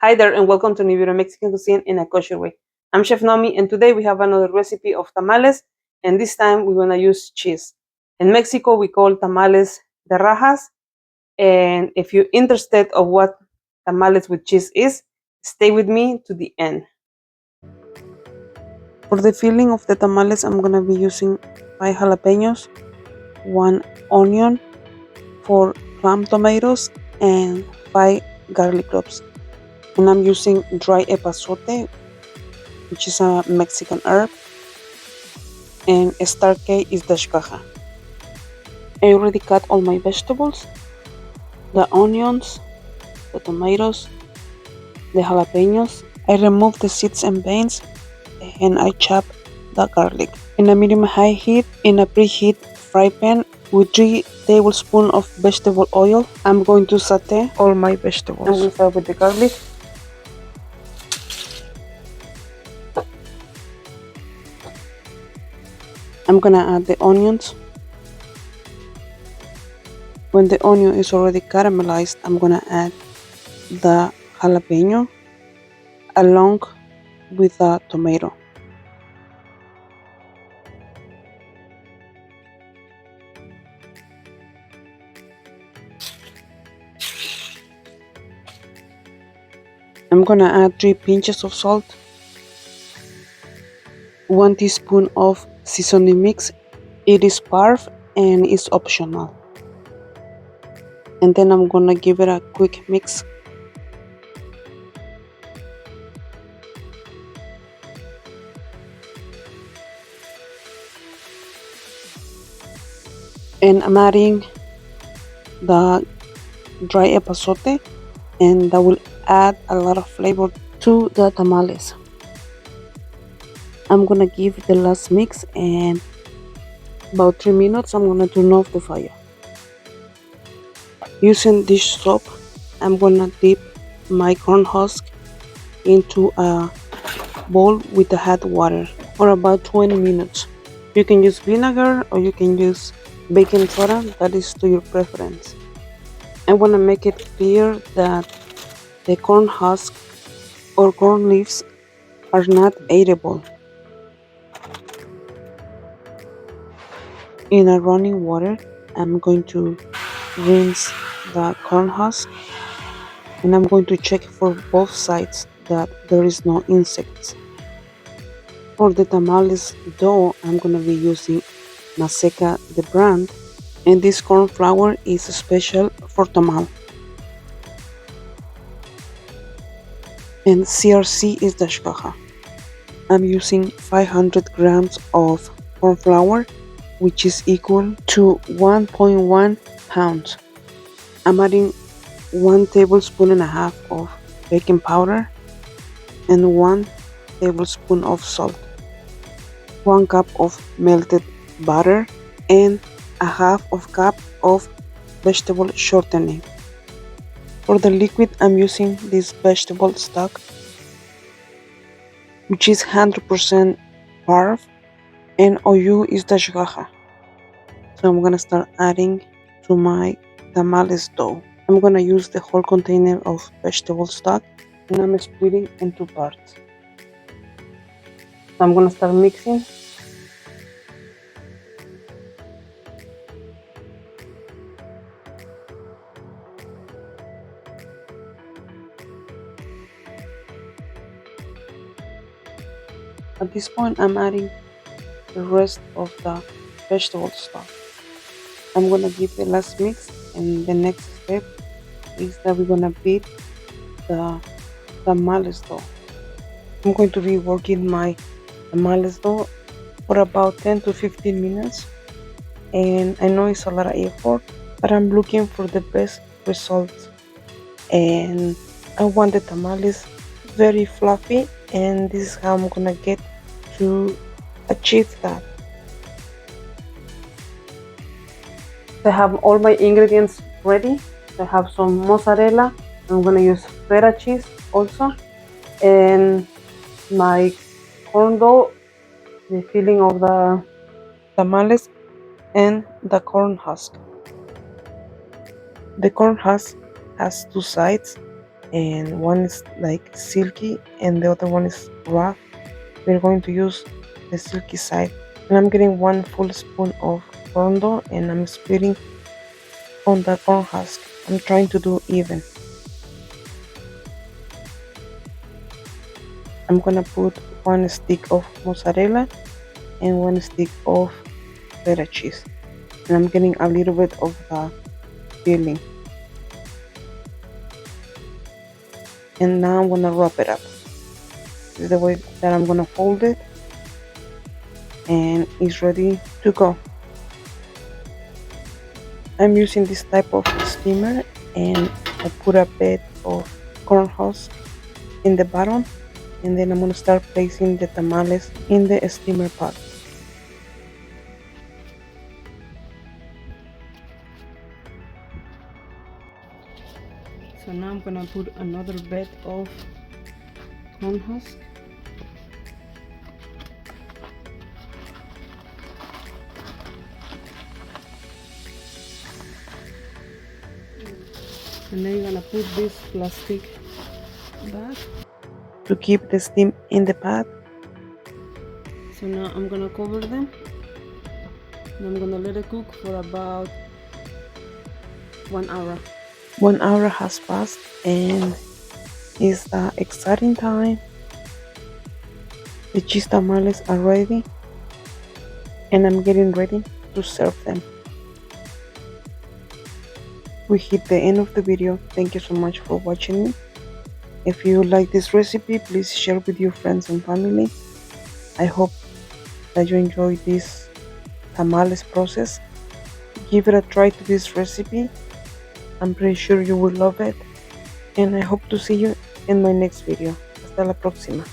Hi there and welcome to New Mexican Cuisine in a Kosher way. I'm Chef Nomi and today we have another recipe of tamales, and this time we're going to use cheese. In Mexico we call tamales the rajas, and if you're interested of what tamales with cheese is, stay with me to the end. For the filling of the tamales I'm going to be using 5 jalapeños, 1 onion, 4 plum tomatoes, and 5 garlic cloves. And I'm using dry epazote, which is a Mexican herb, and star K is the shkaha. I already cut all my vegetables, the onions, the tomatoes, the jalapeños. I remove the seeds and veins, and I chop the garlic. In a medium-high heat, in a preheat fry pan with 3 tablespoons of vegetable oil, I'm going to saute all my vegetables. I'm going to start with the garlic. I'm gonna add the onions. When the onion is already caramelized, I'm gonna add the jalapeno along with the tomato. I'm gonna add 3 pinches of salt, 1 teaspoon of seasoning mix. It is parf and it's optional. And then I'm gonna give it a quick mix. And I'm adding the dry epazote, and that will add a lot of flavor to the tamales. I'm gonna give the last mix, and about 3 minutes I'm gonna turn off the fire. Using dish soap, I'm gonna dip my corn husk into a bowl with the hot water for about 20 minutes. You can use vinegar or you can use baking soda, that is to your preference. I want to make it clear that the corn husk or corn leaves are not edible. In a running water, I'm going to rinse the corn husk, and I'm going to check for both sides that there is no insects. For the tamales dough, I'm going to be using Maseca, the brand, and this corn flour is special for tamal. And CRC is the shkaha. I'm using 500 grams of corn flour, which is equal to 1.1 pounds. I'm adding 1 tablespoon and a half of baking powder and 1 tablespoon of salt, 1 cup of melted butter, and a half of cup of vegetable shortening. For the liquid, I'm using this vegetable stock, which is 100% parf, and OU is the shkaha. So I'm gonna start adding to my tamales dough. I'm gonna use the whole container of vegetable stock, and I'm splitting into parts. So I'm gonna start mixing. At this point, I'm adding the rest of the vegetable stock. I'm gonna give the last mix, and the next step is that we're gonna beat the tamales dough. I'm going to be working my tamales dough for about 10 to 15 minutes, and I know it's a lot of effort, but I'm looking for the best results, and I want the tamales very fluffy, and this is how I'm gonna get to achieve that. I have all my ingredients ready. I have some mozzarella. I'm gonna use feta cheese also, and my corn dough, the filling of the tamales, and the corn husk. The corn husk has 2 sides, and one is like silky and the other one is rough. We're going to use the silky side, and I'm getting 1 full spoon of corn dough and I'm splitting on the corn husk. I'm trying to do even. I'm gonna put 1 stick of mozzarella and 1 stick of feta cheese, and I'm getting a little bit of the filling. And now I'm gonna wrap it up. This is the way that I'm gonna fold it, and it's ready to go. I'm using this type of steamer, and I put a bit of corn husk in the bottom, and then I'm gonna start placing the tamales in the steamer pot. So now I'm gonna put another bit of corn husk. And then you're gonna put this plastic bag to keep the steam in the pot. So now I'm gonna cover them, and I'm gonna let it cook for about 1 hour. 1 hour has passed, and it's the exciting time. The cheese tamales are ready, and I'm getting ready to serve them. We hit the end of the video. Thank you so much for watching me. If you like this recipe, please share with your friends and family. I hope that you enjoy this tamales process. Give it a try to this recipe. I'm pretty sure you will love it, and I hope to see you in my next video. Hasta la próxima.